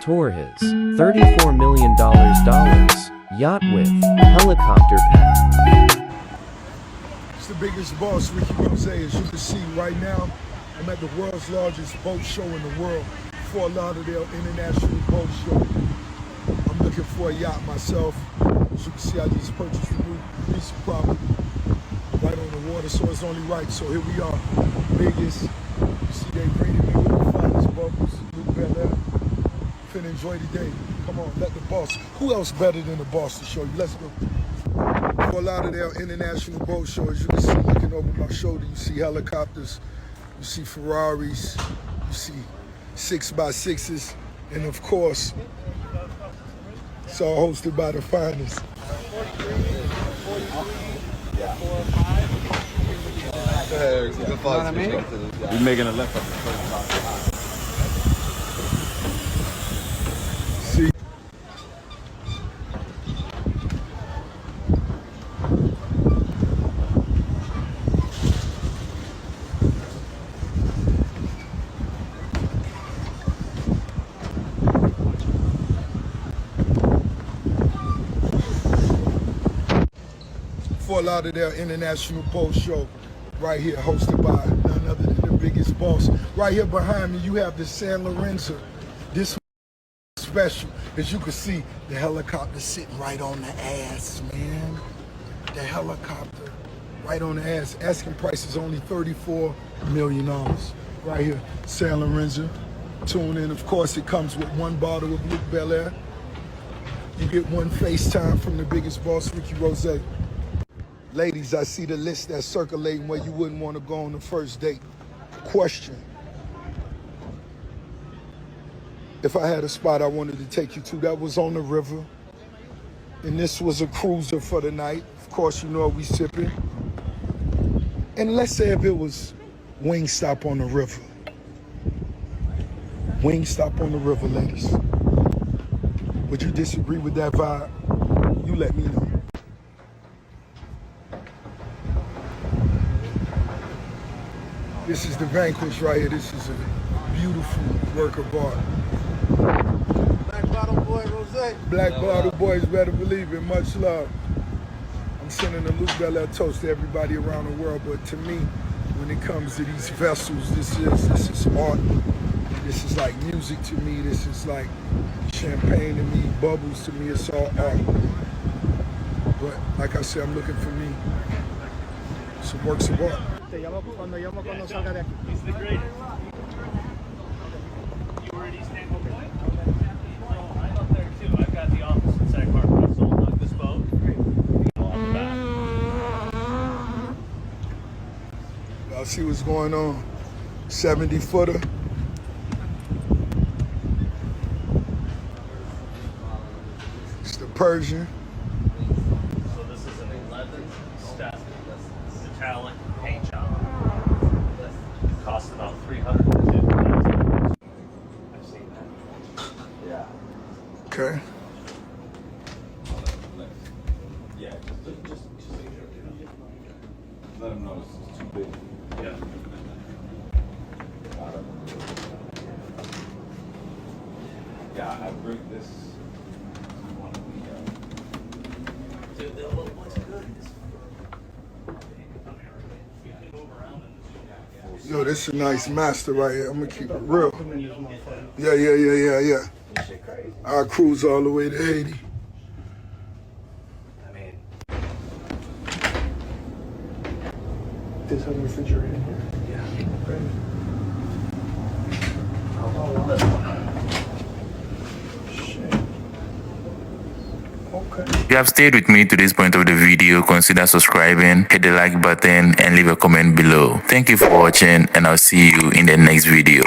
tour his $34 million yacht with helicopter pad. It's the biggest boss, Ricky Rose. As you can see right now, I'm at the world's largest boat show in the world, Fort Lauderdale International Boat Show. I'm looking for a yacht myself. As you can see, I just purchased a new piece of property right on the water, so it's only right. So here we are, Vegas. You see they greeted me with the finest bubbles, Luke Belair. Finna enjoy the day. Come on, let the boss. Who else better than the boss to show you? Let's go. Fort Lauderdale International Boat Show. As you can see, looking over my shoulder, you see helicopters, you see Ferraris, you see 6x6s, and of course, it's all hosted by the finest. We're making a left up the first. See. Fort Lauderdale International Boat Show, right here, hosted by none other than the biggest boss. Right here behind me, you have the San Lorenzo. This is special. As you can see, the helicopter sitting right on the ass, man. The helicopter right on the ass. Asking price is only $34 million. Right here, San Lorenzo. Tune in. Of course, it comes with one bottle of Luke Belair. You get one FaceTime from the biggest boss, Ricky Rose. Ladies, I see the list that's circulating where you wouldn't want to go on the first date. Question. If I had a spot I wanted to take you to that was on the river, and this was a cruiser for the night, of course you know we sipping. And let's say if it was Wingstop on the river. Wingstop on the river, ladies. Would you disagree with that vibe? You let me know. This is the Vanquish right here. This is a beautiful work of art. Black Bottle Boy Rose. Black Bottle Boys, better believe it. Much love. I'm sending a Luke Belair toast to everybody around the world, but to me, when it comes to these vessels, this is art. This is like music to me. This is like champagne to me, bubbles to me. It's all art. But like I said, I'm looking for me some works of art. Te llamo cuando salga de aquí. He's the greatest. You were at East Angle Point? I'm up there too. I've got the office in Sag Harbor. I sold like this boat. Off the bat. Y'all see what's going on? 70-footer. It's the Persian. So this is an 11-step metallic paint job. Cost about $350,000. I've seen that. Yeah. Okay. Yeah, just let them know it's too big. Yeah. Yeah, I bring this. Dude, that looks good. Yo, this is a nice master right here. I'm gonna keep it real. Yeah. I cruise all the way to Haiti. I mean, This has a refrigerator in here. yeah. Okay. If you have stayed with me to this point of the video, consider subscribing, hit the like button, and leave a comment below. Thank you for watching, and I'll see you in the next video.